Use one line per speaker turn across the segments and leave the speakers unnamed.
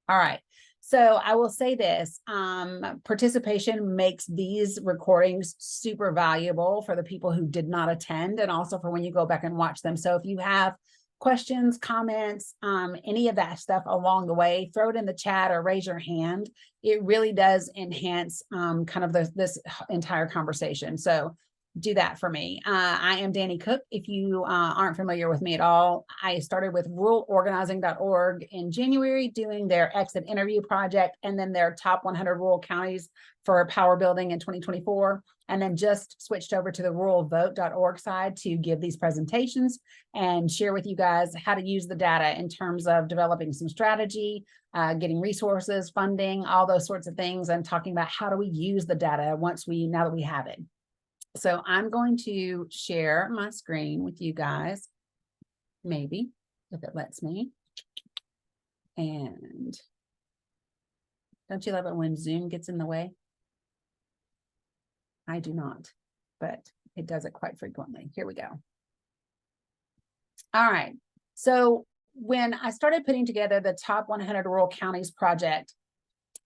All right. So I will say this, participation makes these recordings super valuable for the people who did not attend, and also for when you go back and watch them. So if you have questions, comments, any of that stuff along the way, throw it in the chat or raise your hand. It really does enhance kind of this entire conversation. So do that for me. I am Danny Cook. If you aren't familiar with me at all, I started with ruralorganizing.org in January doing their exit interview project and then their top 100 rural counties for power building in 2024. And then just switched over to the ruralvote.org side to give these presentations and share with you guys how to use the data in terms of developing some strategy, getting resources, funding, all those sorts of things, and talking about how do we use the data now that we have it. So I'm going to share my screen with you guys, maybe, if it lets me. And don't you love it when Zoom gets in the way? I do not, but it does it quite frequently. Here we go. All right. So when I started putting together the top 100 rural counties project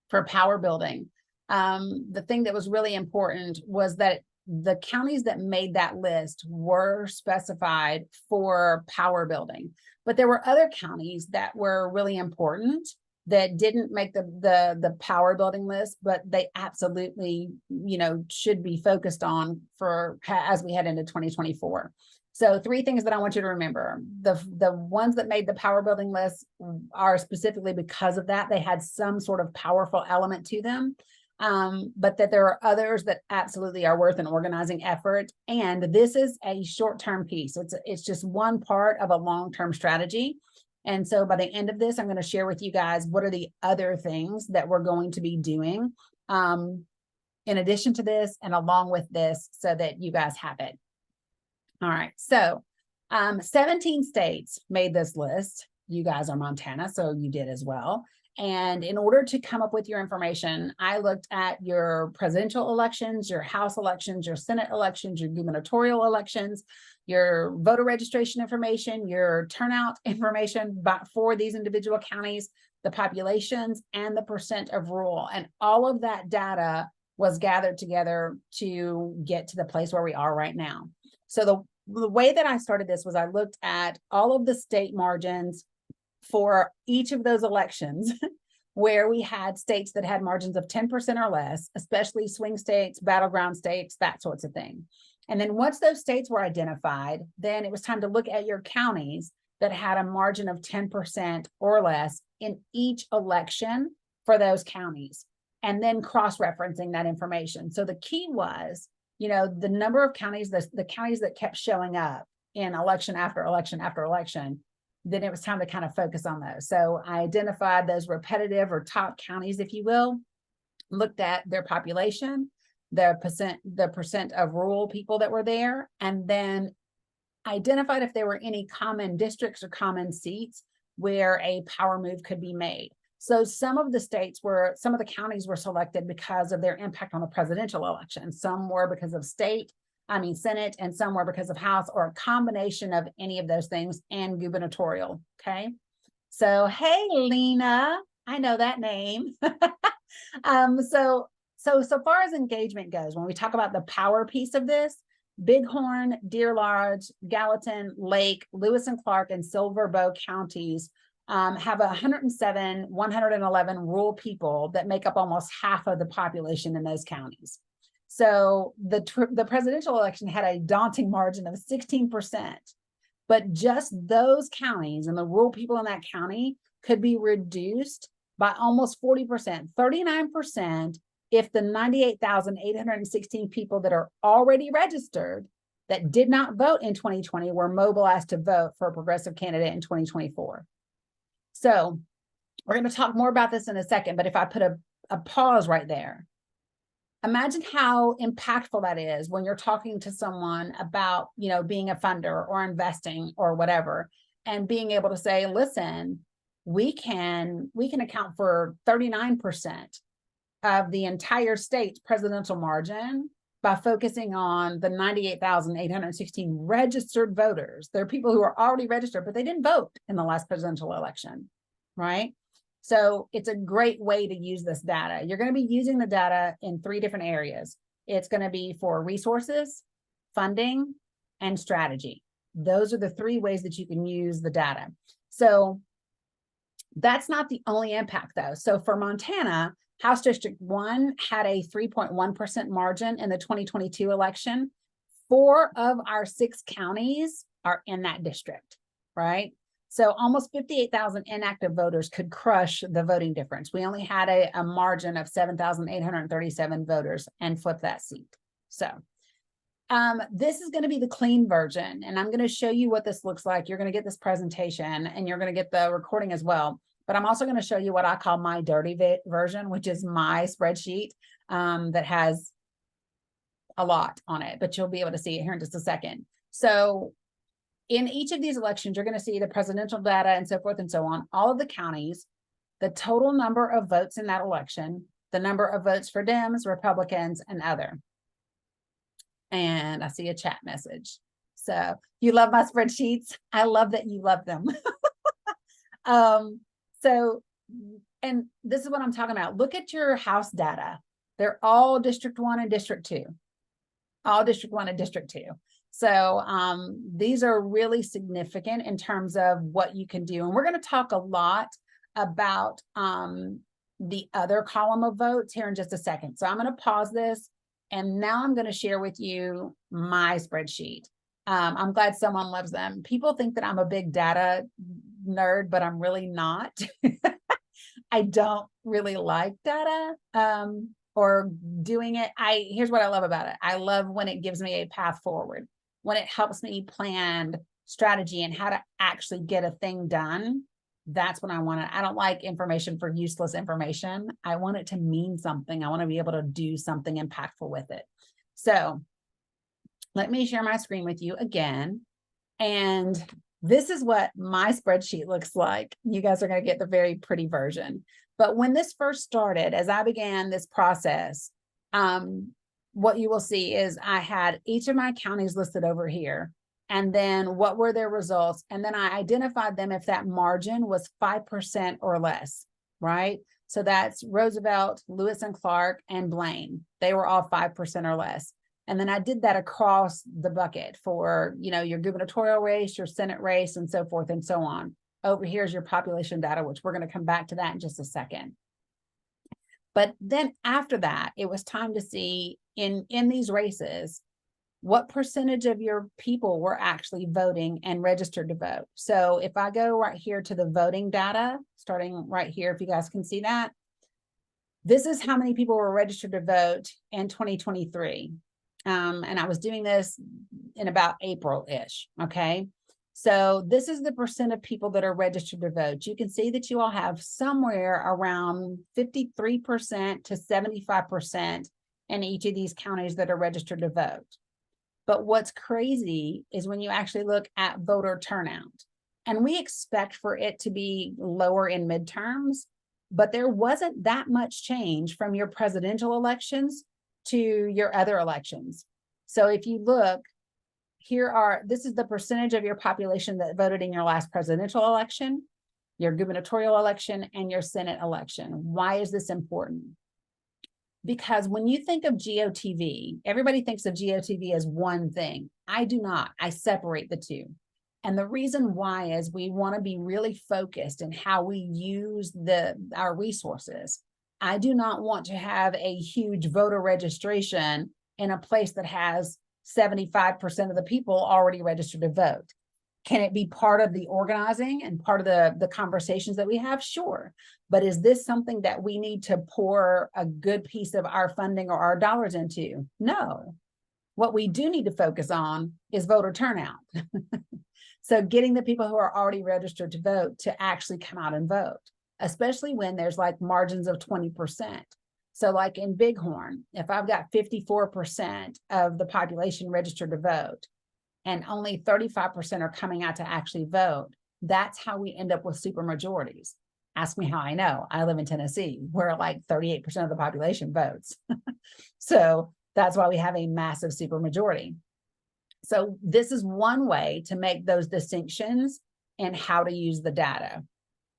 for power building, the thing that was really important was that the counties that made that list were specified for power building, but there were other counties that were really important that didn't make the power building list, but they absolutely, should be focused on as we head into 2024. So 3 things that I want you to remember. The ones that made the power building list are specifically because of that. They had some sort of powerful element to them. But that there are others that absolutely are worth an organizing effort. And this is a short-term piece. It's just one part of a long-term strategy. And so by the end of this, I'm going to share with you guys what are the other things that we're going to be doing in addition to this and along with this so that you guys have it. All right. So 17 states made this list. You guys are Montana, so you did as well. And in order to come up with your information, I looked at your presidential elections, your House elections, your Senate elections, your gubernatorial elections, your voter registration information, your turnout information for these individual counties, the populations, and the percent of rural. And all of that data was gathered together to get to the place where we are right now. So the way that I started this was I looked at all of the state margins for each of those elections where we had states that had margins of 10% or less, especially swing states, battleground states, that sorts of thing. And then once those states were identified, then it was time to look at your counties that had a margin of 10% or less in each election for those counties, and then cross-referencing that information. So the key was, the number of counties, the counties that kept showing up in election after election after election, then it was time to kind of focus on those. So I identified those repetitive or top counties, if you will, looked at their population, the percent of rural people that were there, and then identified if there were any common districts or common seats where a power move could be made. So some of the counties were selected because of their impact on the presidential election. Some were because of Senate, and some were because of House, or a combination of any of those things, and gubernatorial. Okay. So, hey, Lena, I know that name. So far as engagement goes, when we talk about the power piece of this, Bighorn, Deer Lodge, Gallatin, Lake, Lewis and Clark, and Silver Bow counties have 107, 111 rural people that make up almost half of the population in those counties. So the presidential election had a daunting margin of 16%, but just those counties and the rural people in that county could be reduced by almost 40%, 39%, if the 98,816 people that are already registered that did not vote in 2020 were mobilized to vote for a progressive candidate in 2024. So we're going to talk more about this in a second, but if I put a pause right there, imagine how impactful that is when you're talking to someone about, being a funder or investing or whatever, and being able to say, listen, we can account for 39% of the entire state's presidential margin by focusing on the 98,816 registered voters. There are people who are already registered, but they didn't vote in the last presidential election, right? So it's a great way to use this data. You're going to be using the data in 3 different areas. It's going to be for resources, funding, and strategy. Those are the 3 ways that you can use the data. So that's not the only impact though. So for Montana, House District 1 had a 3.1% margin in the 2022 election. 4 of our 6 counties are in that district, right? So almost 58,000 inactive voters could crush the voting difference. We only had a margin of 7,837 voters and flip that seat. So this is going to be the clean version, and I'm going to show you what this looks like. You're going to get this presentation and you're going to get the recording as well. But I'm also going to show you what I call my dirty version, which is my spreadsheet that has a lot on it, but you'll be able to see it here in just a second. So in each of these elections, you're going to see the presidential data and so forth and so on, all of the counties, the total number of votes in that election, the number of votes for Dems, Republicans, and other. And I see a chat message. So you love my spreadsheets. I love that you love them. So, and this is what I'm talking about. Look at your House data. They're all District 1 and District 2. All District 1 and District 2. So these are really significant in terms of what you can do. And we're going to talk a lot about the other column of votes here in just a second. So I'm going to pause this. And now I'm going to share with you my spreadsheet. I'm glad someone loves them. People think that I'm a big data nerd, but I'm really not. I don't really like data or doing it. Here's what I love about it. I love when it gives me a path forward, when it helps me plan strategy and how to actually get a thing done. That's what I want. I don't like information for useless information. I want it to mean something. I want to be able to do something impactful with it. So let me share my screen with you again. And this is what my spreadsheet looks like. You guys are going to get the very pretty version. But when this first started, as I began this process, what you will see is I had each of my counties listed over here. And then what were their results? And then I identified them if that margin was 5% or less, right? So that's Roosevelt, Lewis and Clark, and Blaine. They were all 5% or less. And then I did that across the bucket for, you know, your gubernatorial race, your Senate race, and so forth and so on. Over here's your population data, which we're going to come back to that in just a second. But then after that, it was time to see in these races, what percentage of your people were actually voting and registered to vote. So if I go right here to the voting data, starting right here, if you guys can see that, this is how many people were registered to vote in 2023. And I was doing this in about April-ish, okay? So this is the percent of people that are registered to vote. You can see that you all have somewhere around 53% to 75% in each of these counties that are registered to vote. But what's crazy is when you actually look at voter turnout, and we expect for it to be lower in midterms, but there wasn't that much change from your presidential elections to your other elections. So if you look, this is the percentage of your population that voted in your last presidential election, your gubernatorial election, and your Senate election. Why is this important? Because when you think of GOTV, everybody thinks of GOTV as one thing. I do not. I separate the two. And the reason why is we want to be really focused in how we use our resources. I do not want to have a huge voter registration in a place that has 75% of the people already registered to vote. Can it be part of the organizing and part of the conversations that we have? Sure. But is this something that we need to pour a good piece of our funding or our dollars into? No. What we do need to focus on is voter turnout. So getting the people who are already registered to vote to actually come out and vote, especially when there's like margins of 20%. So like in Bighorn, if I've got 54% of the population registered to vote, and only 35% are coming out to actually vote, that's how we end up with super majorities. Ask me how I know. I live in Tennessee, where like 38% of the population votes. So that's why we have a massive super majority. So this is one way to make those distinctions and how to use the data.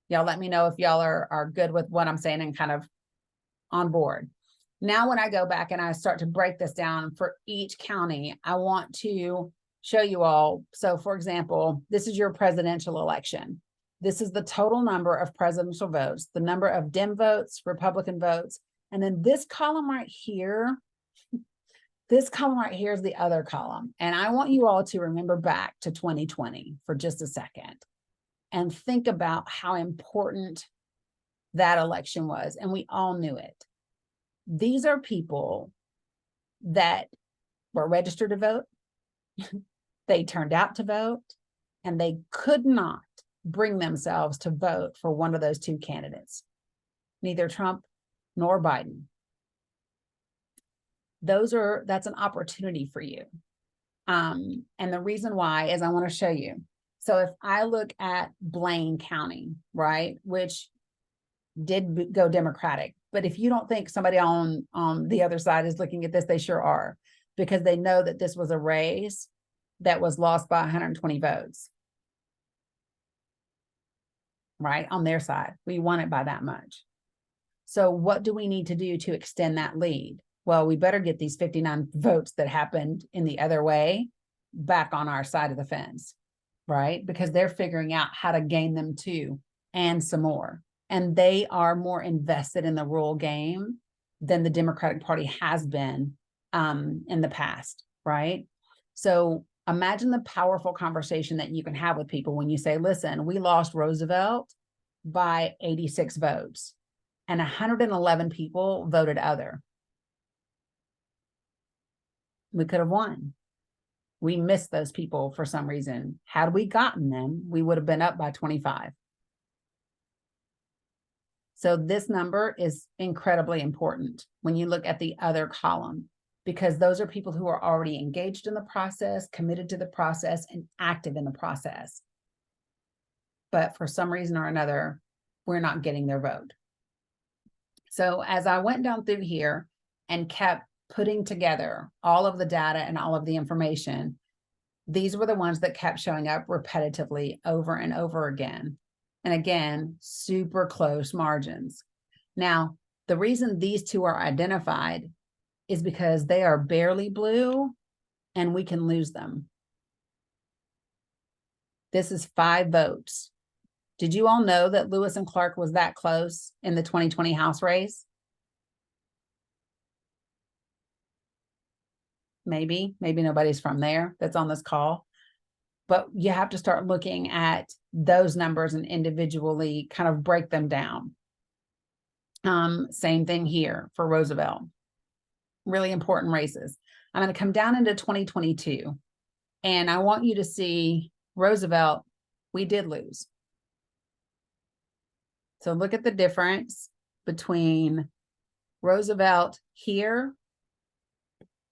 Y'all let me know if y'all are good with what I'm saying and kind of on board. Now, when I go back and I start to break this down for each county, I want to show you all. So for example, this is your presidential election. This is the total number of presidential votes, the number of Dem votes, Republican votes, and then this column right here, this column right here is the other column. And I want you all to remember back to 2020 for just a second and think about how important that election was. And we all knew it. These are people that were registered to vote. They turned out to vote, and they could not bring themselves to vote for one of those two candidates, neither Trump nor Biden. That's an opportunity for you. And the reason why is I want to show you. So if I look at Blaine County, right, which did go Democratic, but if you don't think somebody on the other side is looking at this, they sure are, because they know that this was a race that was lost by 120 votes, right? On their side, we won it by that much. So what do we need to do to extend that lead? Well, we better get these 59 votes that happened in the other way back on our side of the fence, right? Because they're figuring out how to gain them too, and some more. And they are more invested in the rural game than the Democratic Party has been in the past, right? So imagine the powerful conversation that you can have with people when you say, listen, we lost Roosevelt by 86 votes and 111 people voted other. We could have won. We missed those people for some reason. Had we gotten them, we would have been up by 25. So this number is incredibly important when you look at the other column, because those are people who are already engaged in the process, committed to the process, and active in the process. But for some reason or another, we're not getting their vote. So as I went down through here and kept putting together all of the data and all of the information, these were the ones that kept showing up repetitively over and over again. And again, super close margins. Now, the reason these two are identified is because they are barely blue and we can lose them. This is 5 votes. Did you all know that Lewis and Clark was that close in the 2020 House race? Maybe nobody's from there that's on this call. But you have to start looking at those numbers and individually kind of break them down. Same thing here for Roosevelt. Really important races. I'm going to come down into 2022, and I want you to see Roosevelt, we did lose. So look at the difference between Roosevelt here.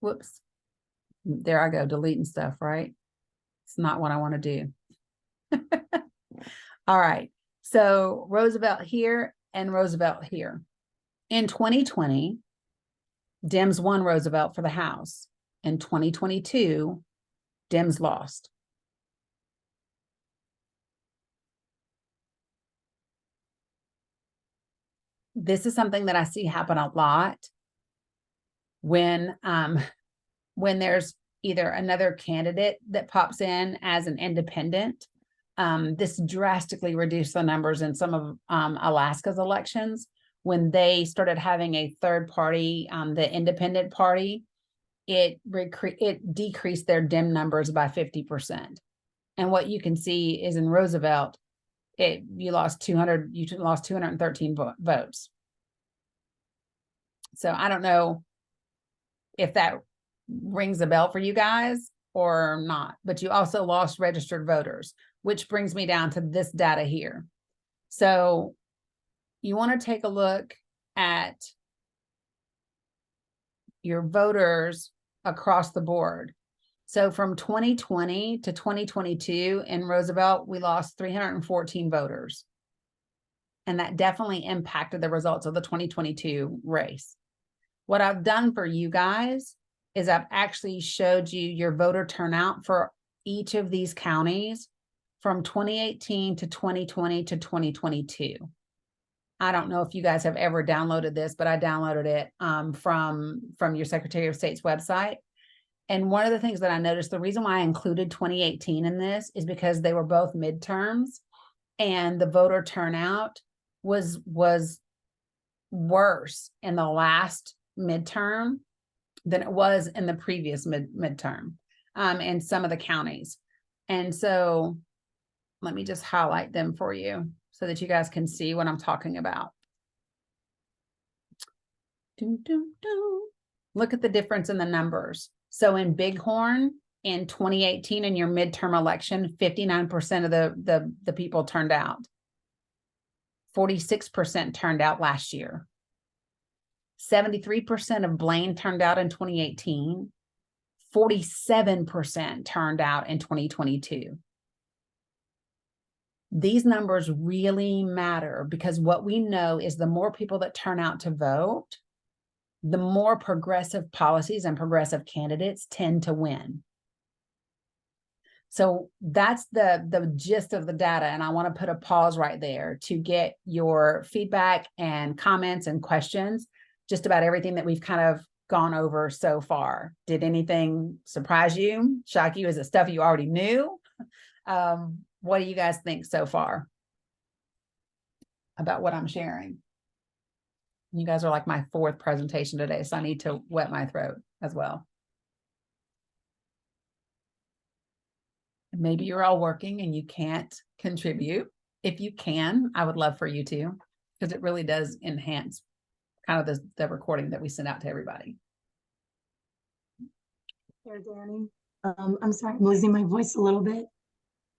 Whoops. There I go, deleting stuff, right? It's not what I want to do. All right. So Roosevelt here and Roosevelt here. In 2020, Dems won Roosevelt for the House. In 2022, Dems lost. This is something that I see happen a lot when there's either another candidate that pops in as an independent. This drastically reduced the numbers in some of Alaska's elections when they started having a third party, the independent party. It decreased their Dem numbers by 50%. And what you can see is in Roosevelt, you lost 213 votes. So I don't know if that rings a bell for you guys or not, but you also lost registered voters, which brings me down to this data here. So you want to take a look at your voters across the board. So from 2020 to 2022 in Roosevelt, we lost 314 voters. And that definitely impacted the results of the 2022 race. What I've done for you guys is I've actually showed you your voter turnout for each of these counties from 2018 to 2020 to 2022. I don't know if you guys have ever downloaded this, but I downloaded it from your Secretary of State's website. And one of the things that I noticed, the reason why I included 2018 in this is because they were both midterms, and the voter turnout was worse in the last midterm than it was in the previous midterm in some of the counties. And so let me just highlight them for you so that you guys can see what I'm talking about. Look at the difference in the numbers. So in Bighorn in 2018, in your midterm election, 59% of the people turned out. 46% turned out last year. 73% of Blaine turned out in 2018. 47% turned out in 2022. These numbers really matter, because what we know is the more people that turn out to vote, the more progressive policies and progressive candidates tend to win. So that's the gist of the data. And I want to put a pause right there to get your feedback and comments and questions just about everything that we've kind of gone over so far. Did anything surprise you, shock you? Is it stuff you already knew? What do you guys think so far about what I'm sharing? You guys are like my fourth presentation today, so I need to wet my throat as well. Maybe you're all working and you can't contribute. If you can, I would love for you to, because it really does enhance kind of the recording that we send out to everybody.
Here, Danny. I'm sorry, I'm losing my voice a little bit,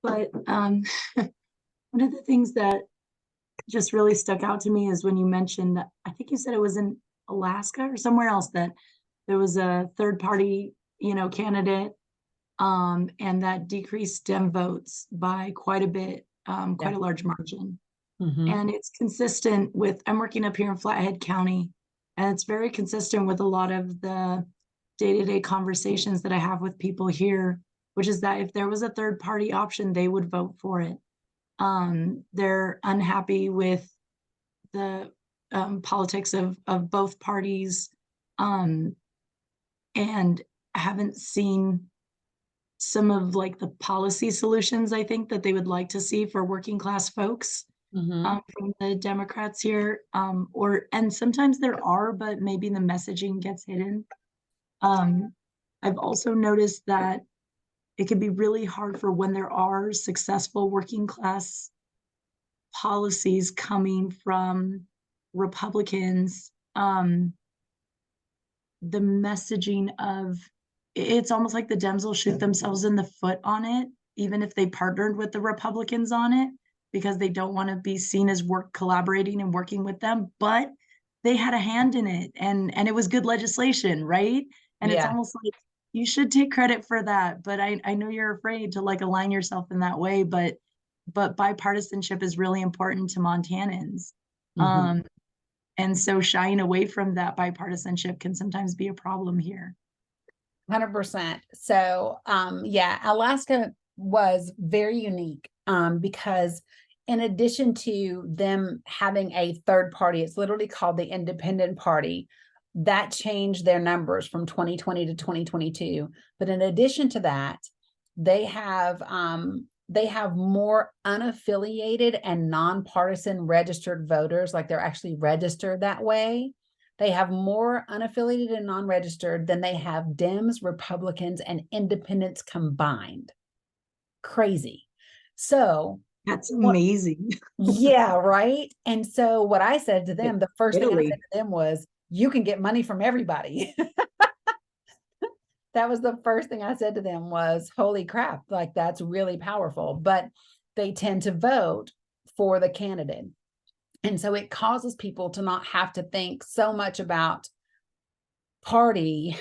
but one of the things that just really stuck out to me is when you mentioned, I think you said it was in Alaska or somewhere else, that there was a third party, candidate, and that decreased Dem votes by quite a bit, quite a large margin. And it's consistent with, I'm working up here in Flathead County, and it's very consistent with a lot of the day-to-day conversations that I have with people here, which is that if there was a third party option, they would vote for it. They're unhappy with the politics of both parties, and haven't seen some of like the policy solutions I think that they would like to see for working class folks from the Democrats here. And sometimes there are, but maybe the messaging gets hidden. I've also noticed that it can be really hard for when there are successful working class policies coming from Republicans, the messaging of, it's almost like the Dems will shoot themselves in the foot on it, even if they partnered with the Republicans on it, because they don't want to be seen as collaborating and working with them, but they had a hand in it, and it was good legislation, right? And it's almost like you should take credit for that, but I know you're afraid to like align yourself in that way, but bipartisanship is really important to Montanans. And so shying away from that bipartisanship can sometimes be a problem here.
100%. So Alaska was very unique because in addition to them having a third party, it's literally called the Independent Party, that changed their numbers from 2020 to 2022. But in addition to that, they have more unaffiliated and nonpartisan registered voters, like they're actually registered that way. They have more unaffiliated and non-registered than they have Dems, Republicans, and independents combined. Crazy. So
that's amazing.
Yeah, right. And so what I said to them, the first thing I said to them was, you can get money from everybody. That was the first thing I said to them was, holy crap, like that's really powerful. But they tend to vote for the candidate. And so it causes people to not have to think so much about party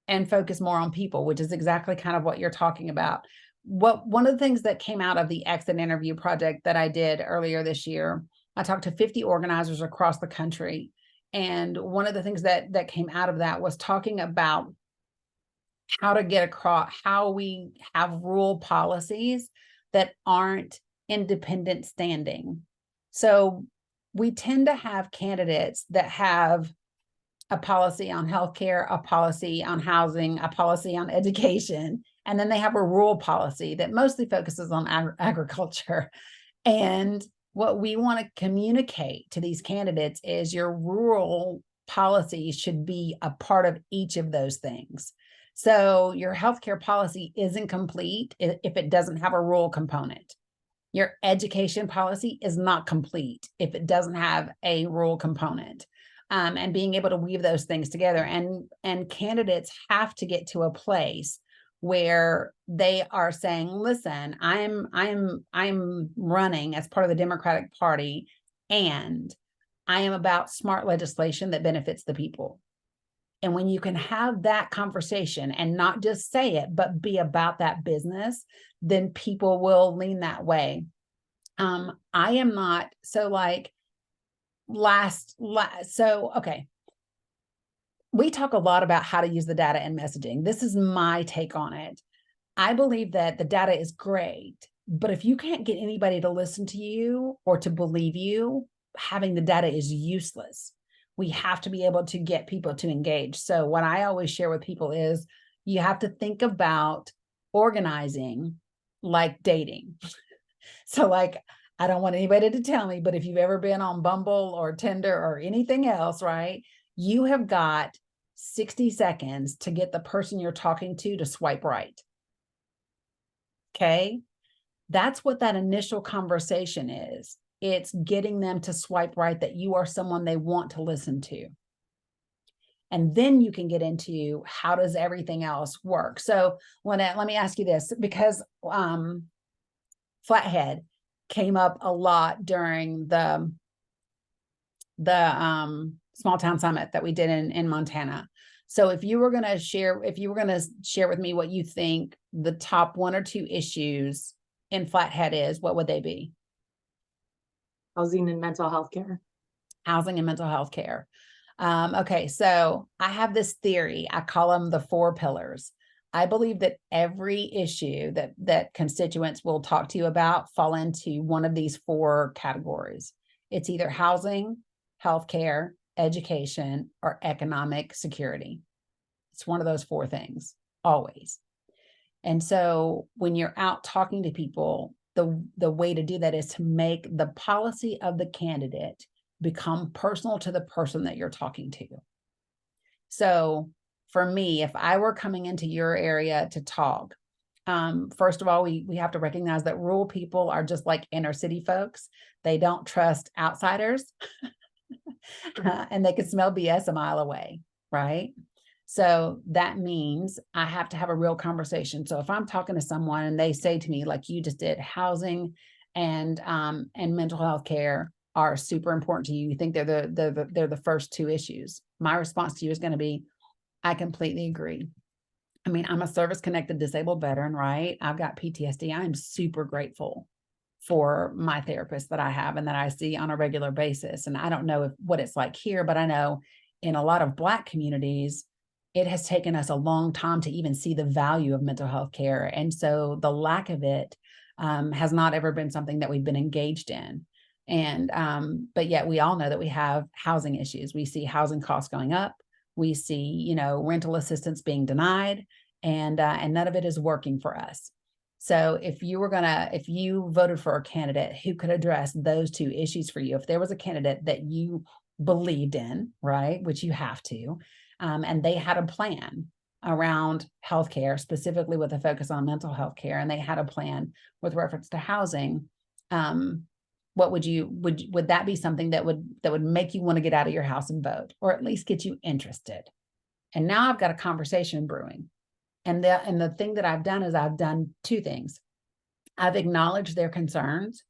and focus more on people, which is exactly kind of what you're talking about. One of the things that came out of the exit interview project that I did earlier this year, I talked to 50 organizers across the country. And one of the things that came out of that was talking about how to get across, how we have rural policies that aren't independent standing. So we tend to have candidates that have a policy on healthcare, a policy on housing, a policy on education, and then they have a rural policy that mostly focuses on agriculture. And what we want to communicate to these candidates is your rural policy should be a part of each of those things. So your healthcare policy isn't complete if it doesn't have a rural component. Your education policy is not complete if it doesn't have a rural component. And being able to weave those things together, and candidates have to get to a place where they are saying, listen, I'm running as part of the Democratic Party, and I am about smart legislation that benefits the people. And when you can have that conversation and not just say it, but be about that business, then people will lean that way. I am not so like okay. We talk a lot about how to use the data and messaging. This is my take on it. I believe that the data is great, but if you can't get anybody to listen to you or to believe you, having the data is useless. We have to be able to get people to engage. So what I always share with people is you have to think about organizing like dating. So like, I don't want anybody to tell me, but if you've ever been on Bumble or Tinder or anything else, right? You have got 60 seconds to get the person you're talking to swipe right. Okay. That's what that initial conversation is. It's getting them to swipe right, that you are someone they want to listen to. And then you can get into how does everything else work. So let me ask you this, because Flathead came up a lot during the small town summit that we did in Montana. So if you were going to share with me what you think the top 1 or 2 issues in Flathead is, what would they be?
Housing and mental health care.
Housing and mental health care. Okay, so I have this theory. I call them the 4 pillars. I believe that every issue that constituents will talk to you about fall into one of these 4 categories. It's either housing, healthcare, education, or economic security. It's one of those 4 things, always. And so when you're out talking to people, the way to do that is to make the policy of the candidate become personal to the person that you're talking to. So for me, if I were coming into your area to talk, first of all, we have to recognize that rural people are just like inner city folks. They don't trust outsiders and they can smell BS a mile away, right? So that means I have to have a real conversation. So if I'm talking to someone and they say to me, like you just did, housing and mental health care are super important to you, you think they're the first 2 issues. My response to you is going to be, I completely agree. I mean, I'm a service-connected disabled veteran, right? I've got PTSD. I'm super grateful for my therapist that I have and that I see on a regular basis. And I don't know what it's like here, but I know in a lot of Black communities, it has taken us a long time to even see the value of mental health care. And so the lack of it has not ever been something that we've been engaged in. And but yet we all know that we have housing issues. We see housing costs going up. We see, rental assistance being denied, and none of it is working for us. So if you voted for a candidate who could address those 2 issues for you, if there was a candidate that you believed in, right, which you have to, and they had a plan around healthcare, specifically with a focus on mental health care, and they had a plan with reference to housing, what would that be something that would make you want to get out of your house and vote, or at least get you interested? And now I've got a conversation brewing. And the thing that I've done is I've done 2 things. I've acknowledged their concerns.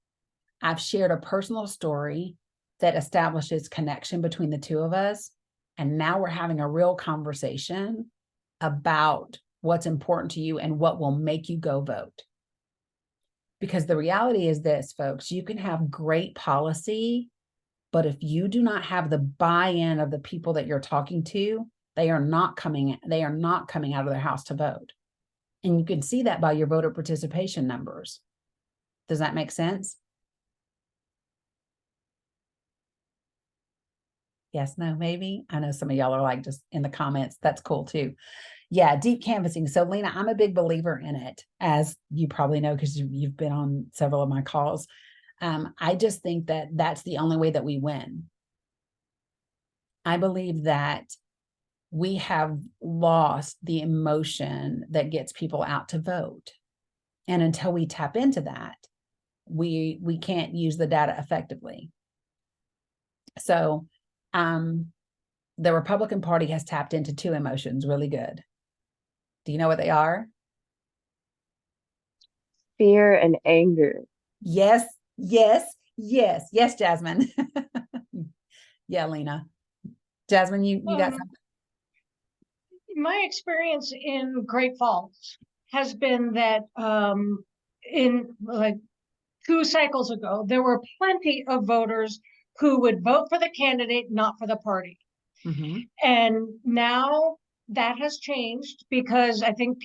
I've shared a personal story that establishes connection between the 2 of us. And now we're having a real conversation about what's important to you and what will make you go vote. Because the reality is this, folks, you can have great policy, but if you do not have the buy-in of the people that you're talking to, they are not coming out of their house to vote. And you can see that by your voter participation numbers. Does that make sense? Yes, no, maybe. I know some of y'all are like just in the comments. That's cool too. Yeah, deep canvassing. So Lena, I'm a big believer in it, as you probably know, because you've been on several of my calls. I just think that that's the only way that we win. I believe that we have lost the emotion that gets people out to vote. And until we tap into that, we can't use the data effectively. So the Republican Party has tapped into two emotions really good. Do you know what they are?
Fear and anger.
Yes, yes, yes, yes, Jasmine. Yeah, Lena. Jasmine, you got something?
My experience in Great Falls has been that in like 2 cycles ago, there were plenty of voters who would vote for the candidate, not for the party.
Mm-hmm.
And now that has changed because I think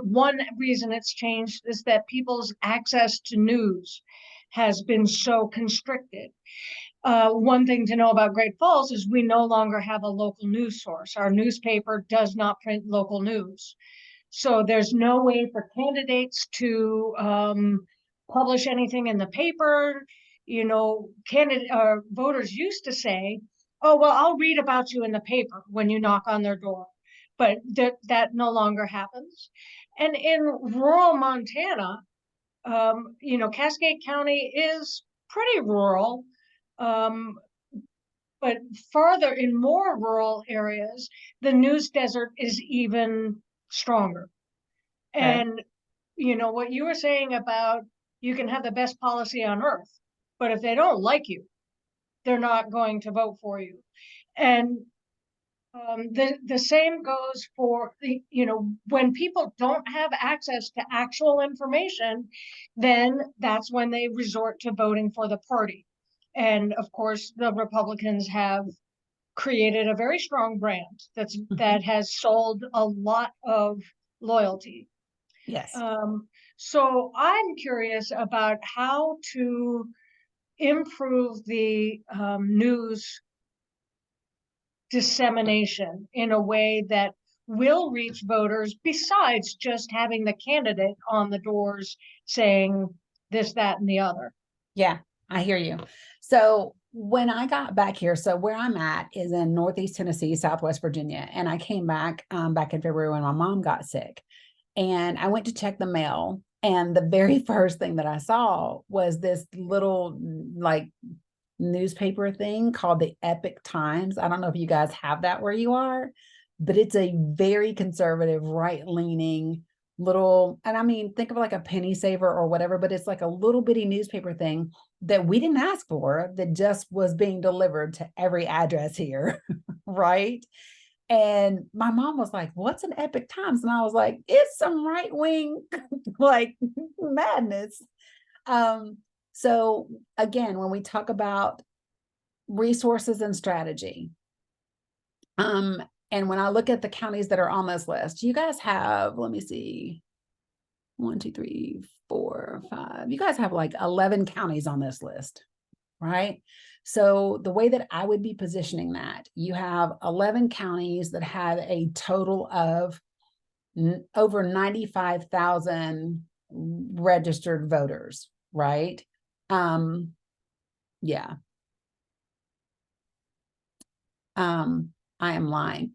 one reason it's changed is that people's access to news has been so constricted. One thing to know about Great Falls is we no longer have a local news source. Our newspaper does not print local news. So there's no way for candidates to publish anything in the paper. You know, voters used to say, "Oh, well, I'll read about you in the paper when you knock on their door," but that no longer happens. And in rural Montana, Cascade County is pretty rural, um, but farther in more rural areas, the news desert is even stronger.
Okay.
And what you were saying about you can have the best policy on earth, but if they don't like you, they're not going to vote for you. And the same goes for when people don't have access to actual information, then that's when they resort to voting for the party. And of course, the Republicans have created a very strong brand that has sold a lot of loyalty.
Yes.
So I'm curious about how to improve the news dissemination in a way that will reach voters besides just having the candidate on the doors saying this, that, and the other.
Yeah, I hear you. So when I got back here, so where I'm at is in Northeast Tennessee, Southwest Virginia, and I came back back in February when my mom got sick, and I went to check the mail, and the very first thing that I saw was this little like newspaper thing called the Epic Times. I don't know if you guys have that where you are, but it's a very conservative, right-leaning little, and I mean, think of it like a penny saver or whatever, but it's like a little bitty newspaper thing that we didn't ask for, that just was being delivered to every address here, right? And my mom was like, "What's an Epic Times?" And I was like, "It's some right-wing like madness." So again, when we talk about resources and strategy, and when I look at the counties that are on this list, you guys have, let me see, 1, 2, 3, 4, 5. You guys have like 11 counties on this list, right? So the way that I would be positioning that, you have 11 counties that have a total of over 95,000 registered voters, right? Yeah. I am lying.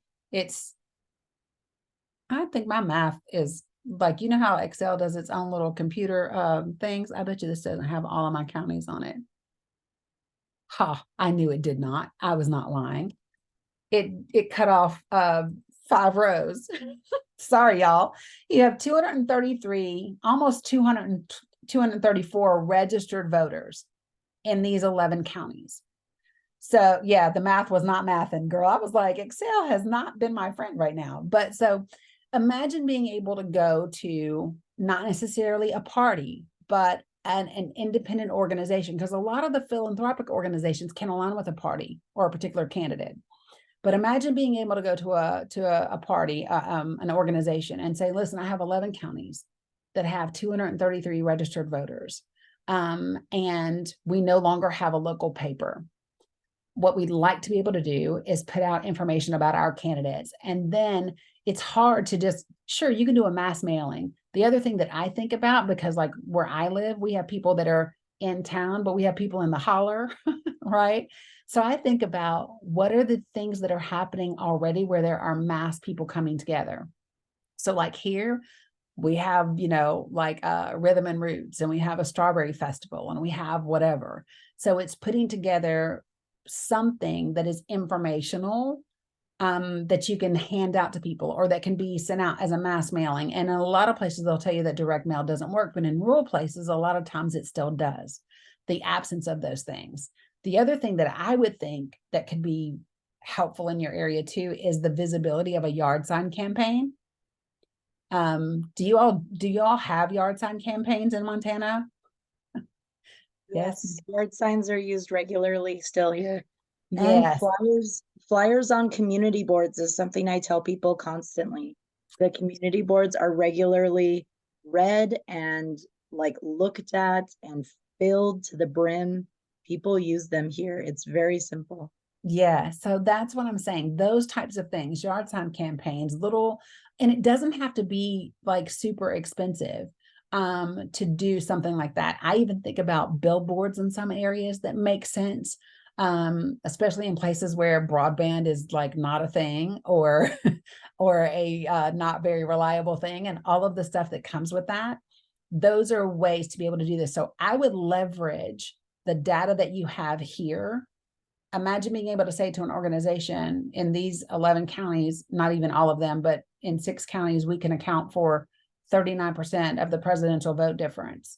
I think my math is like, you know how Excel does its own little computer things? I bet you this doesn't have all of my counties on it. Ha, I knew it did not. I was not lying. It cut off 5 rows. Sorry, y'all. You have 233, almost 234 registered voters in these 11 counties. So yeah, the math was not mathing, girl. I was like, Excel has not been my friend right now. But so imagine being able to go to not necessarily a party, but an independent organization, because a lot of the philanthropic organizations can align with a party or a particular candidate. But imagine being able to go to a party, an organization, and say, listen, I have 11 counties that have 233 registered voters. And we no longer have a local paper. What we'd like to be able to do is put out information about our candidates. And then it's hard to just, sure, you can do a mass mailing. The other thing that I think about, because like where I live, we have people that are in town, but we have people in the holler, right? So I think about what are the things that are happening already where there are mass people coming together. So like here, we have, like Rhythm and Roots, and we have a strawberry festival, and we have whatever. So it's putting together something that is informational, that you can hand out to people, or that can be sent out as a mass mailing. And in a lot of places, they'll tell you that direct mail doesn't work, but in rural places, a lot of times it still does. The absence of those things. The other thing that I would think that could be helpful in your area too is the visibility of a yard sign campaign. Do you all have yard sign campaigns in Montana? Yes.
Yard signs are used regularly still here. And
Yes.
flyers on community boards is something I tell people constantly. The community boards are regularly read and like looked at and filled to the brim. People use them here. It's very simple.
Yeah. So that's what I'm saying. Those types of things, yard sign campaigns, and it doesn't have to be like super expensive to do something like that. I even think about billboards in some areas that make sense, especially in places where broadband is like not a thing, or or a not very reliable thing, and all of the stuff that comes with that. Those are ways to be able to do this. So I would leverage the data that you have here. Imagine being able to say to an organization in these 11 counties, not even all of them, but in 6 counties, we can account for 39% of the presidential vote difference.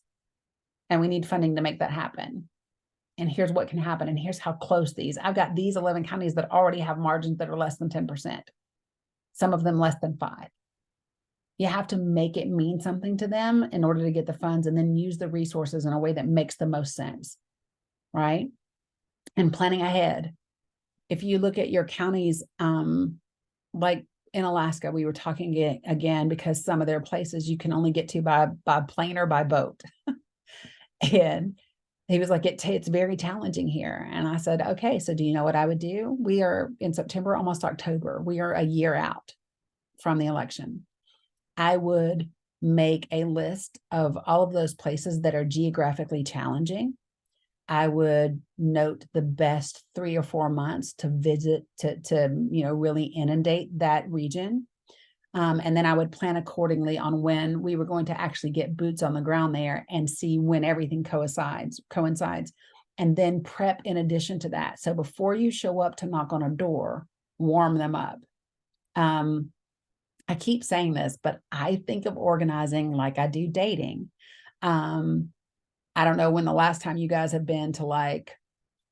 And we need funding to make that happen. And here's what can happen. And here's how close I've got these 11 counties that already have margins that are less than 10%. Some of them less than 5. You have to make it mean something to them in order to get the funds, and then use the resources in a way that makes the most sense, right? And planning ahead. If you look at your counties, like in Alaska, we were talking again, because some of their places you can only get to by plane or by boat. And he was like, it's very challenging here. And I said, okay, so do you know what I would do? We are in September, almost October. We are a year out from the election. I would make a list of all of those places that are geographically challenging. I would note the best 3 or 4 months to visit, to really inundate that region. And then I would plan accordingly on when we were going to actually get boots on the ground there, and see when everything coincides, and then prep in addition to that. So before you show up to knock on a door, warm them up. I keep saying this, but I think of organizing like I do dating. I don't know when the last time you guys have been to like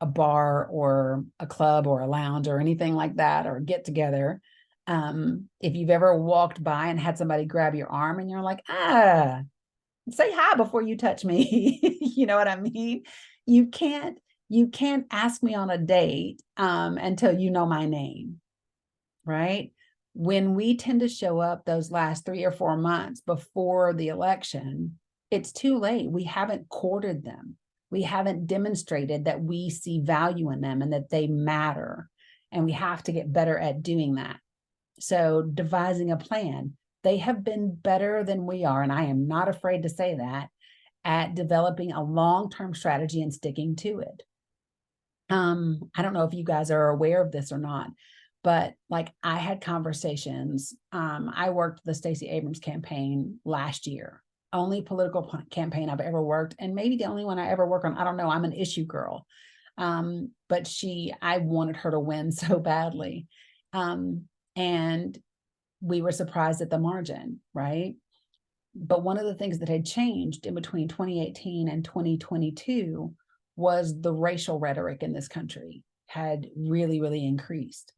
a bar or a club or a lounge or anything like that, or get together. If you've ever walked by and had somebody grab your arm and you're like, say hi before you touch me. You know what I mean? You can't ask me on a date until you know my name, right? When we tend to show up those last 3 or 4 months before the election, it's too late. We haven't courted them. We haven't demonstrated that we see value in them and that they matter. And we have to get better at doing that. So devising a plan. They have been better than we are, and I am not afraid to say that, at developing a long-term strategy and sticking to it. I don't know if you guys are aware of this or not, but like I had conversations. I worked the Stacey Abrams campaign last year. Only political campaign I've ever worked, and maybe the only one I ever work on. I don't know. I'm an issue girl. But I wanted her to win so badly. And we were surprised at the margin, right? But one of the things that had changed in between 2018 and 2022 was the racial rhetoric in this country had really, really increased.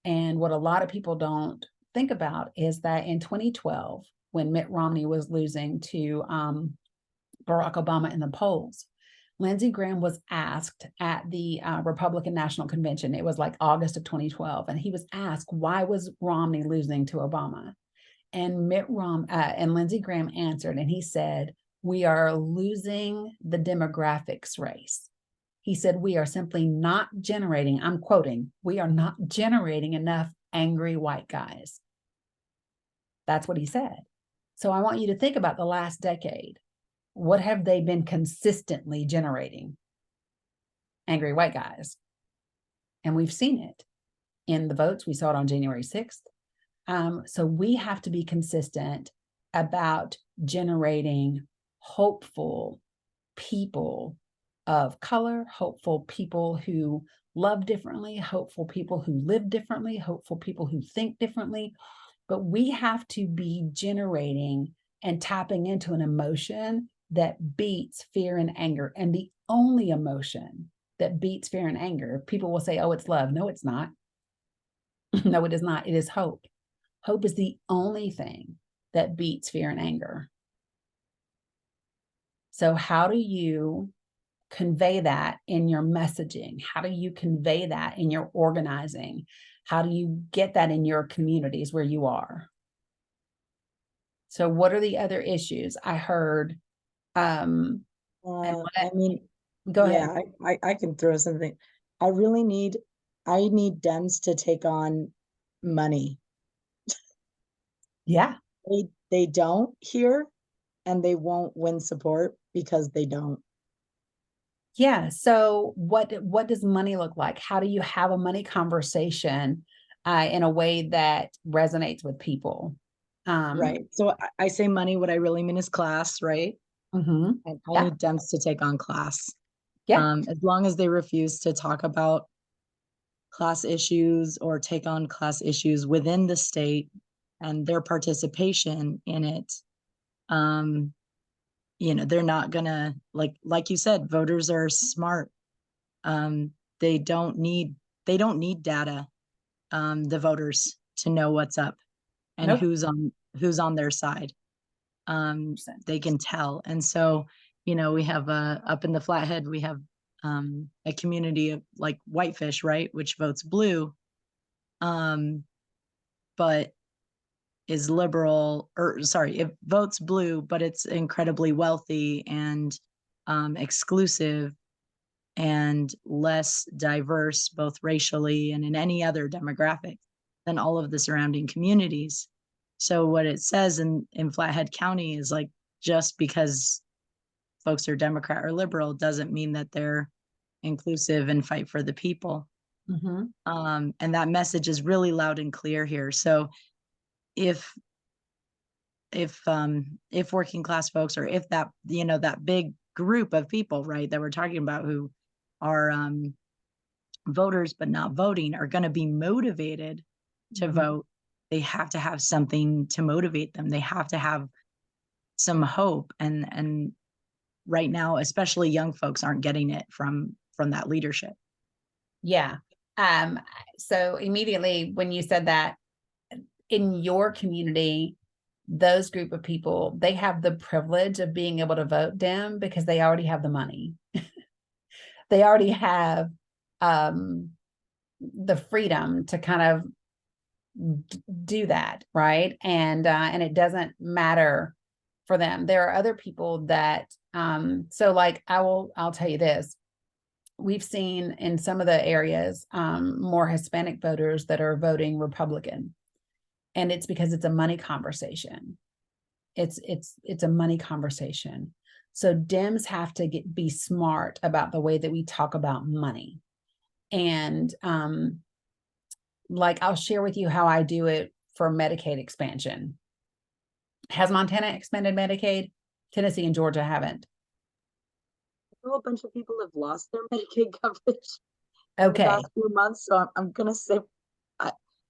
And what a lot of people don't think about is that in 2012, when Mitt Romney was losing to Barack Obama in the polls, Lindsey Graham was asked at the Republican National Convention. It was like August of 2012. And he was asked, why was Romney losing to Obama? And Lindsey Graham answered, and he said, we are losing the demographics race. He said, we are simply not generating, I'm quoting, we are not generating enough angry white guys. That's what he said. So I want you to think about the last decade. What have they been consistently generating? Angry white guys. And we've seen it in the votes. We saw it on January 6th. So we have to be consistent about generating hopeful people of color, hopeful people who love differently, hopeful people who live differently, hopeful people who think differently. But we have to be generating and tapping into an emotion that beats fear and anger. And the only emotion that beats fear and anger, people will say, oh, it's love. No, it's not. No, it is not. It is hope. Hope is the only thing that beats fear and anger. So how do you convey that in your messaging? How do you convey that in your organizing? How do you get that in your communities where you are? So what are the other issues? I heard,
I mean,
go ahead.
yeah, I can throw something. I need Dems to take on money.
Yeah.
They don't here, and they won't win support because they don't.
Yeah. So what does money look like? How do you have a money conversation in a way that resonates with people?
Right. So I say money, what I really mean is class, right?
Mm-hmm.
And
Yeah.
I need Dems to take on class.
Yeah.
As long as they refuse to talk about class issues or take on class issues within the state and their participation in it, they're not gonna, like you said, voters are smart. They don't need data, the voters, to know what's up and
Nope.
who's on their side. They can tell. And so, we have up in the Flathead, we have a community of like Whitefish, right, which votes blue, but is liberal, or sorry, it votes blue, but it's incredibly wealthy and exclusive and less diverse, both racially and in any other demographic, than all of the surrounding communities. So what it says in Flathead County is like, just because folks are Democrat or liberal doesn't mean that they're inclusive and fight for the people.
Mm-hmm.
And that message is really loud and clear here. So if working class folks, or if that, that big group of people, right, that we're talking about, who are voters but not voting, are going to be motivated to
Mm-hmm.
vote, they have to have something to motivate them. They have to have some hope. And right now, especially young folks, aren't getting it from that leadership.
Yeah. So immediately when you said that, in your community, those group of people, they have the privilege of being able to vote Dem because they already have the money. They already have the freedom to kind of do that, right? And it doesn't matter for them. There are other people that so like I'll tell you this. We've seen in some of the areas more Hispanic voters that are voting Republican. And it's because it's a money conversation. It's a money conversation. So Dems have to be smart about the way that we talk about money. And like I'll share with you how I do it for Medicaid expansion. Has Montana expanded Medicaid? Tennessee and Georgia haven't.
I know a bunch of people have lost their Medicaid coverage
Okay.
in the last few months, so I'm gonna say,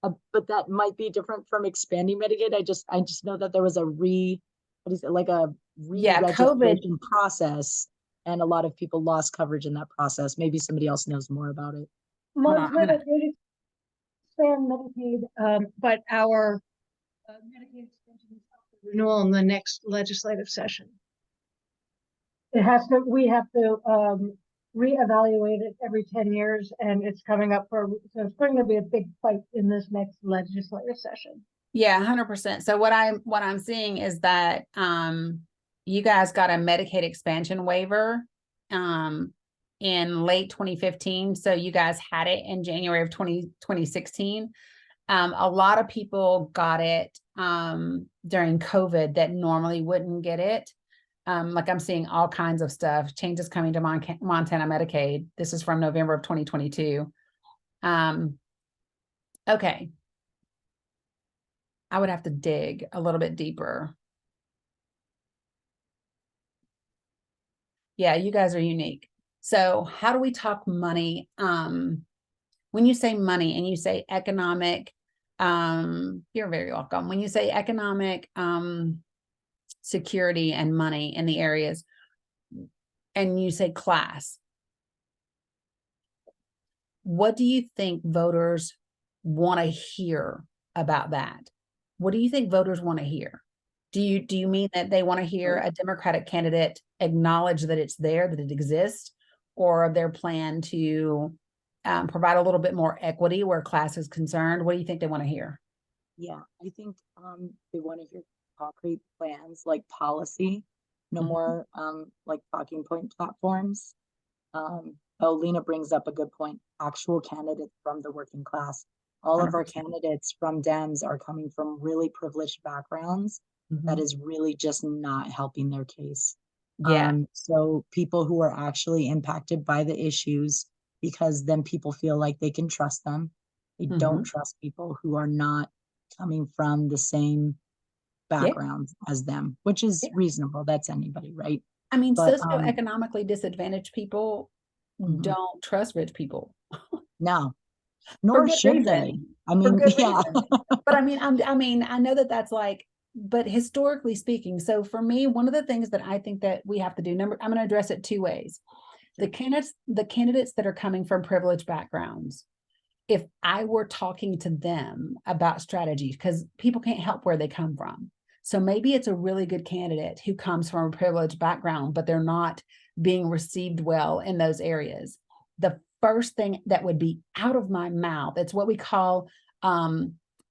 but that might be different from expanding Medicaid. I just know that there was a re-registration process, and a lot of people lost coverage in that process. Maybe somebody else knows more about it.
Montana did expand Medicaid, but our Medicaid extension is up for renewal in the next legislative session. We have to reevaluate it every 10 years, and it's coming up so it's going to be a big fight in this next legislative session.
Yeah, 100%. So what I'm seeing is that you guys got a Medicaid expansion waiver in late 2015. So you guys had it in January of 2016. A lot of people got it during COVID that normally wouldn't get it. Like I'm seeing all kinds of stuff, changes coming to Montana Medicaid. This is from November of 2022. Okay. I would have to dig a little bit deeper. Yeah, you guys are unique. So how do we talk money? When you say money and you say economic, you're very welcome. When you say economic security and money in the areas, and you say class, what do you think voters want to hear about that? What do you think voters want to hear? Do you mean that they want to hear a Democratic candidate acknowledge that it's there, that it exists, or their plan to provide a little bit more equity where class is concerned? What do you think they want to hear?
Yeah, I think they want to hear concrete plans like policy, no
Mhm.
more like talking point platforms. Lena brings up a good point. Actual candidates from the working class. All of our
100%.
candidates from Dems are coming from really privileged backgrounds that
Mhm.
is really just not helping their case.
Yeah.
So people who are actually impacted by the issues, because then people feel like they can trust them. They don't
Mhm.
trust people who are not coming from the same
Yeah.
backgrounds as them, which is
Yeah.
reasonable. That's anybody, right?
I mean,
But
socioeconomically disadvantaged people
mhm,
don't trust rich people
no,
for
nor
good
should they.
reason.
I
For
mean,
good
yeah,
reason. But I mean, I know that that's like, but historically speaking, so for me, one of the things that I think that we have to do, I'm going to address it two ways. The candidates that are coming from privileged backgrounds, if I were talking to them about strategies, because people can't help where they come from. So maybe it's a really good candidate who comes from a privileged background, but they're not being received well in those areas. The first thing that would be out of my mouth, it's what we call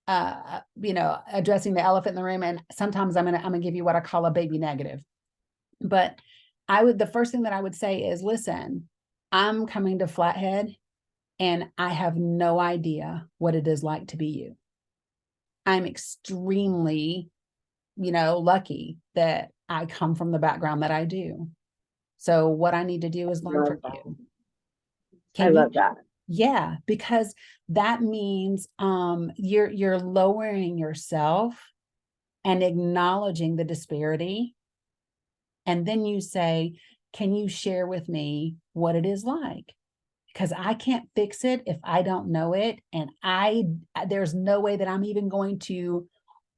addressing the elephant in the room. And sometimes I'm gonna give you what I call a baby negative. But the first thing that I would say is, listen, I'm coming to Flathead and I have no idea what it is like to be you. I'm extremely, lucky that I come from the background that I do. So what I need to do is learn
Love
from
that.
you.
I
Can you?
love that.
Yeah, because that means you're lowering yourself and acknowledging the disparity. And then you say, can you share with me what it is like? Because I can't fix it if I don't know it. And there's no way that I'm even going to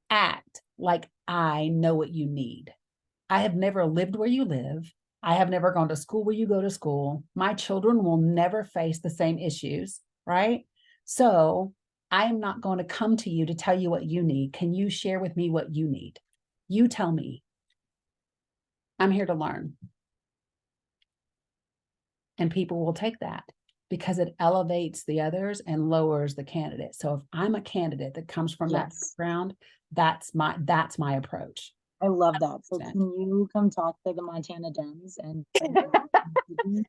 act like I know what you need. I have never lived where you live. I have never gone to school where you go to school. My children will never face the same issues, right? So I am not going to come to you to tell you what you need. Can you share with me what you need? You tell me. I'm here to learn. And people will take that because it elevates the others and lowers the candidate. So if I'm a candidate that comes from that
yes,
background, that's my approach.
I love that. So
100%.
can you come talk to the Montana Dems and
I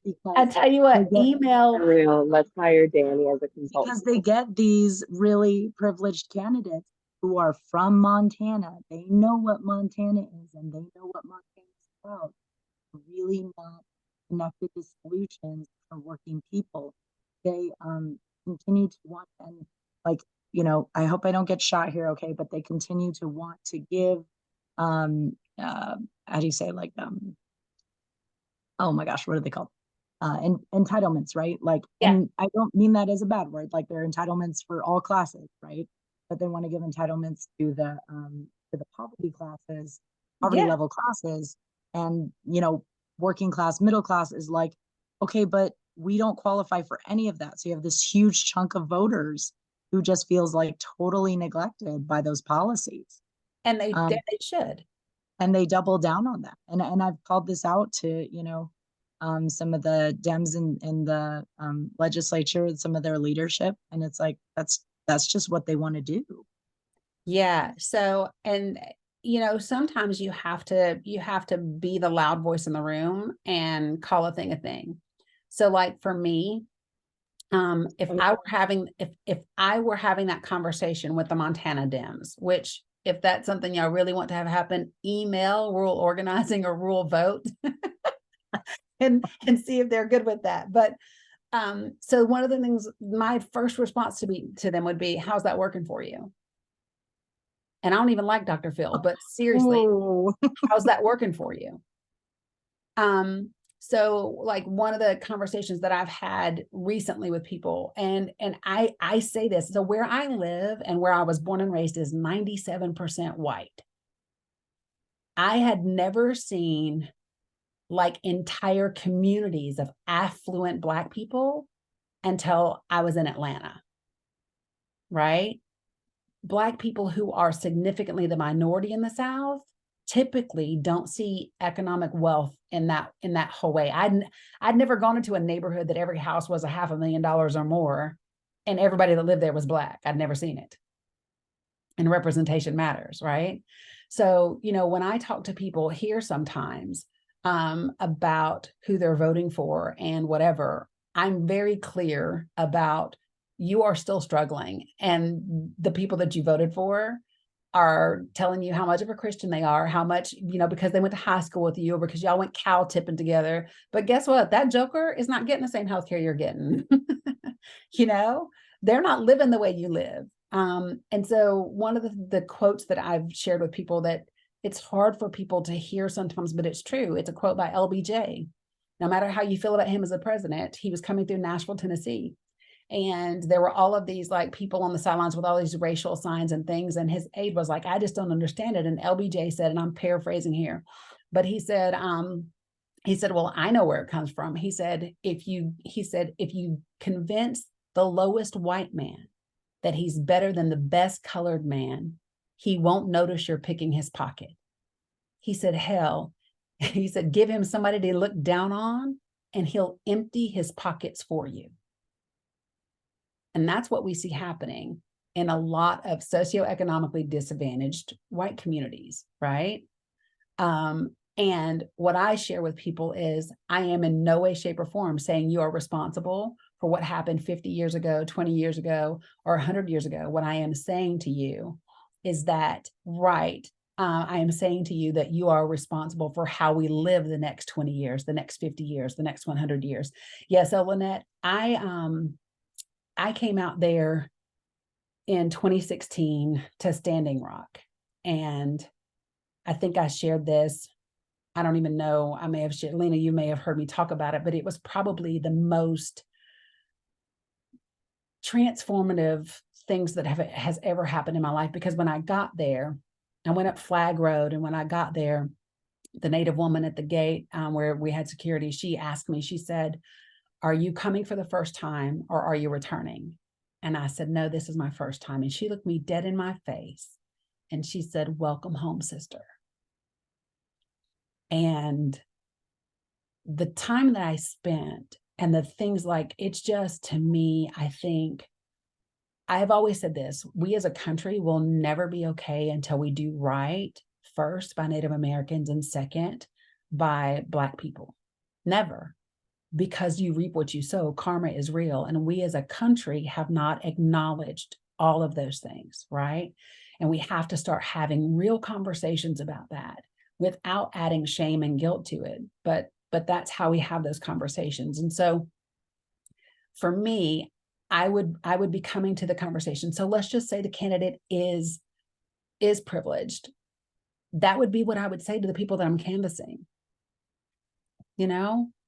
because
tell you
they
what,
get
email.
For real. Let's hire Danny as a
because
consultant.
they get these really privileged candidates who are from Montana. They know what Montana is and they know what Montana is about. Really not connected to solutions for working people. They continue to want, and like, I hope I don't get shot here, okay, but they continue to want to give how do you say, like, oh my gosh, what are they called? Entitlements, right? Like,
Yeah.
and I don't mean that as a bad word, like they're entitlements for all classes, right? But they want to give entitlements to the poverty
Yeah.
level classes. And working class, middle class is like, okay, but we don't qualify for any of that. So you have this huge chunk of voters who just feels like totally neglected by those policies.
And they
Um,
should.
and they double down on that. And I've called this out to, some of the Dems in the legislature, some of their leadership. And it's like, that's just what they want to do.
Yeah. So, and sometimes you have to be the loud voice in the room and call a thing a thing. So like for me, if I were having that conversation with the Montana Dems, which if that's something y'all really want to have happen, email rural organizing or rural vote and see if they're good with that. But so one of the things, my first response to them would be, how's that working for you? And I don't even like Dr. Phil, but seriously,
Ooh.
how's that working for you? So like one of the conversations that I've had recently with people, and I say this, so where I live and where I was born and raised is 97% white. I had never seen like entire communities of affluent Black people until I was in Atlanta, right? Black people who are significantly the minority in the South typically don't see economic wealth in that whole way. I'd never gone into a neighborhood that every house was $500,000 or more and everybody that lived there was Black. I'd never seen it. And representation matters, right? So, when I talk to people here sometimes about who they're voting for and whatever, I'm very clear about you are still struggling, and the people that you voted for are telling you how much of a Christian they are, how much, because they went to high school with you or because y'all went cow tipping together. But guess what? That joker is not getting the same healthcare you're getting. They're not living the way you live. And so one of the quotes that I've shared with people that it's hard for people to hear sometimes, but it's true. It's a quote by LBJ. No matter how you feel about him as a president, he was coming through Nashville, Tennessee. And there were all of these like people on the sidelines with all these racial signs and things. And his aide was like, I just don't understand it. And LBJ said, and I'm paraphrasing here, but he said, well, I know where it comes from. He said, if you convince the lowest white man that he's better than the best colored man, he won't notice you're picking his pocket. He said, hell, he said, give him somebody to look down on and he'll empty his pockets for you. And that's what we see happening in a lot of socioeconomically disadvantaged white communities, right? And what I share with people is I am in no way, shape, or form saying you are responsible for what happened 50 years ago, 20 years ago, or 100 years ago. What I am saying to you is that, right, I am saying to you that you are responsible for how we live the next 20 years, the next 50 years, the next 100 years. Yes, so Lynette, I came out there in 2016 to Standing Rock. And I think I shared this. I don't even know. I may have shared, Lena, you may have heard me talk about it, but it was probably the most transformative things that has ever happened in my life. Because when I got there, I went up Flag Road. And when I got there, the Native woman at the gate where we had security, she asked me, she said, are you coming for the first time or are you returning? And I said, no, this is my first time. And she looked me dead in my face and she said, welcome home, sister. And the time that I spent and the things like, it's just, to me, I think, I have always said this, we as a country will never be okay until we do right, first by Native Americans and second by Black people. Never. Because you reap what you sow, karma is real. And we as a country have not acknowledged all of those things, right? And we have to start having real conversations about that without adding shame and guilt to it. But that's how we have those conversations. And so for me, I would be coming to the conversation. So let's just say the candidate is privileged. That would be what I would say to the people that I'm canvassing.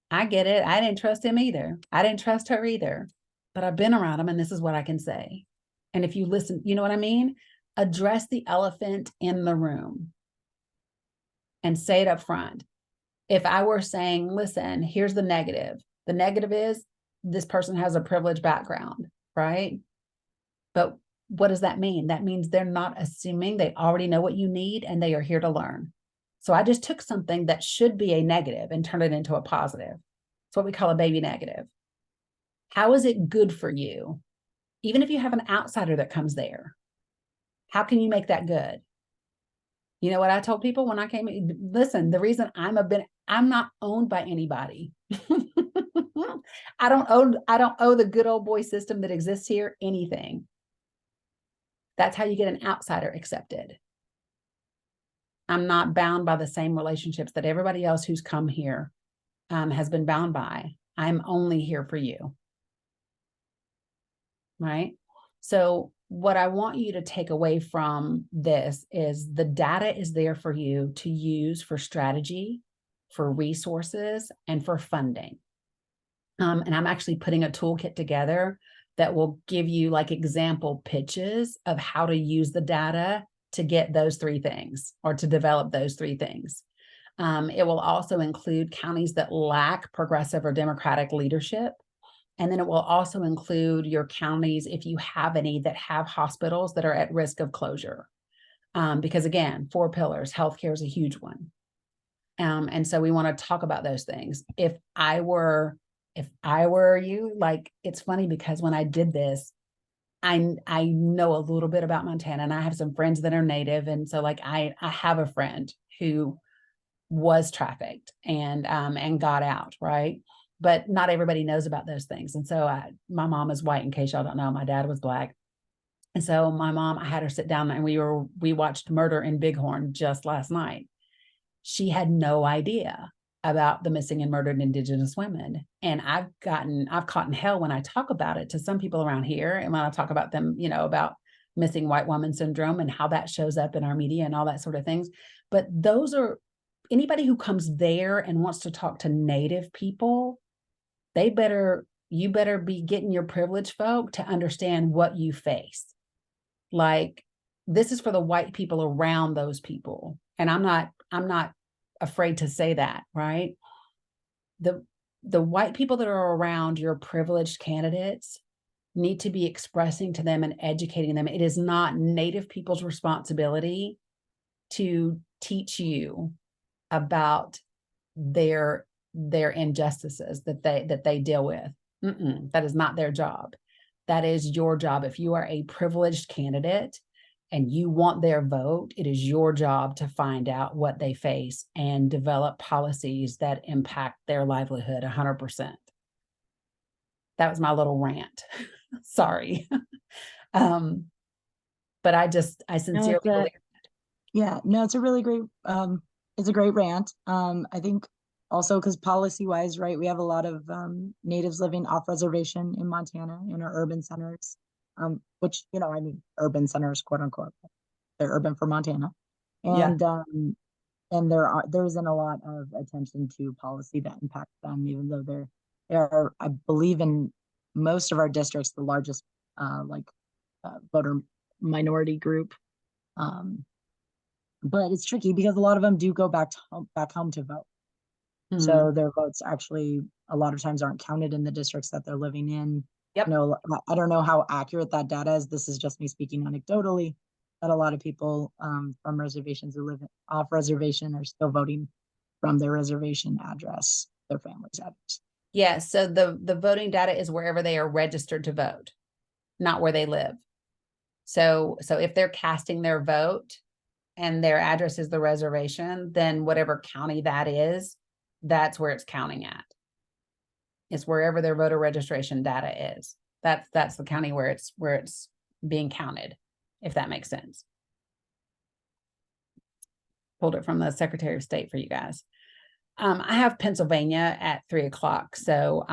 I get it. I didn't trust him either. I didn't trust her either, but I've been around him and this is what I can say. And if you listen, you know what I mean? Address the elephant in the room and say it up front. If I were saying, listen, here's the negative. The negative is this person has a privileged background, right? But what does that mean? That means they're not assuming, they already know what you need and they are here to learn. So I just took something that should be a negative and turned it into a positive. It's what we call a baby negative. How is it good for you? Even if you have an outsider that comes there, how can you make that good? You know what I told people when I came in? Listen, the reason I'm not owned by anybody. I don't owe the good old boy system that exists here anything. That's how you get an outsider accepted. I'm not bound by the same relationships that everybody else who's come here has been bound by. I'm only here for you. Right? So what I want you to take away from this is the data is there for you to use for strategy, for resources, and for funding. And I'm actually putting a toolkit together that will give you like example pitches of how to use the data to get those three things or to develop those three things. It will also include counties that lack progressive or democratic leadership. And then it will also include your counties, if you have any, that have hospitals that are at risk of closure. Because again, 4 pillars, healthcare is a huge one. And so we want to talk about those things. If I were you, like, it's funny because when I did this, I know a little bit about Montana and I have some friends that are native. And so like, I have a friend who was trafficked and got out, right? But not everybody knows about those things. And so my mom is white, in case y'all don't know. My dad was Black. And so my mom, I had her sit down and we watched Murder in Bighorn just last night. She had no idea about the missing and murdered Indigenous women. And I've caught in hell when I talk about it to some people around here. And when I talk about them, you know, about missing white woman syndrome and how that shows up in our media and all that sort of things. But those are, anybody who comes there and wants to talk to Native people, you better be getting your privileged folk to understand what you face. Like, this is for the white people around those people. And I'm not afraid to say that, right? The white people that are around your privileged candidates need to be expressing to them and educating them. It is not Native people's responsibility to teach you about their injustices that they deal with. That is not their job. That is your job. If you are a privileged candidate and you want their vote, it is your job to find out what they face and develop policies that impact their livelihood 100%. That was my little rant. Sorry. But I sincerely believe.
Yeah, no, it's a really great, it's a great rant. I think also because policy wise, right, we have a lot of natives living off reservation in Montana in our urban centers, which, you know, I mean, urban centers, quote unquote, they're urban for Montana. And and there isn't a lot of attention to policy that impacts them, even though they are, I believe, in most of our districts, the largest voter minority group. But it's tricky because a lot of them do go back home to vote.
Mhm.
So their votes actually a lot of times aren't counted in the districts that they're living in.
Yep.
You know, I don't know how accurate that data is. This is just me speaking anecdotally, that a lot of people from reservations who live off reservation are still voting from their reservation address, their family's address.
Yeah, so the voting data is wherever they are registered to vote, not where they live. So if they're casting their vote and their address is the reservation, then whatever county that is, that's where it's counting at. It's wherever their voter registration data is. That's the county where it's being counted, if that makes sense. Pulled it from the Secretary of State for you guys. I have Pennsylvania at 3:00. So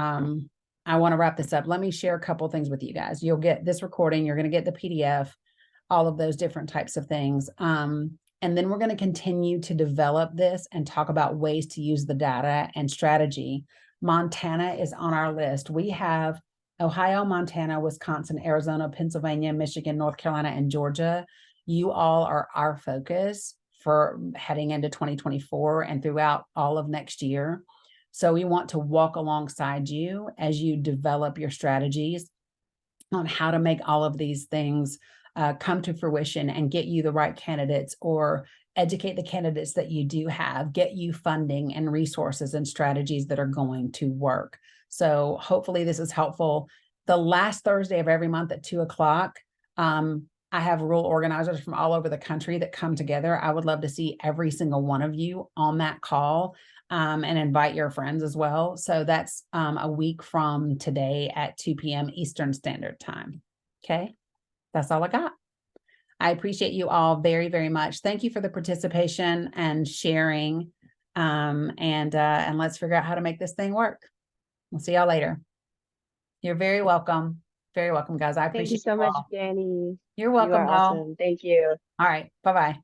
I want to wrap this up. Let me share a couple things with you guys. You'll get this recording, you're going to get the PDF, all of those different types of things. And then we're going to continue to develop this and talk about ways to use the data and strategy. Montana is on our list. We have Ohio, Montana, Wisconsin, Arizona, Pennsylvania, Michigan, North Carolina, and Georgia. You all are our focus for heading into 2024 and throughout all of next year. So we want to walk alongside you as you develop your strategies on how to make all of these things come to fruition and get you the right candidates, or educate the candidates that you do have, get you funding and resources and strategies that are going to work. So hopefully this is helpful. The last Thursday of every month at 2:00, I have rural organizers from all over the country that come together. I would love to see every single one of you on that call, and invite your friends as well. So that's a week from today at 2 p.m. Eastern Standard Time. Okay, that's all I got. I appreciate you all very, very much. Thank you for the participation and sharing. And let's figure out how to make this thing work. We'll see y'all later. You're very welcome. Very welcome, guys. I
Thank you
appreciate
so much,
all.
Danny.
You're
You
welcome,
are
all.
awesome. Thank you.
All right. Bye-bye.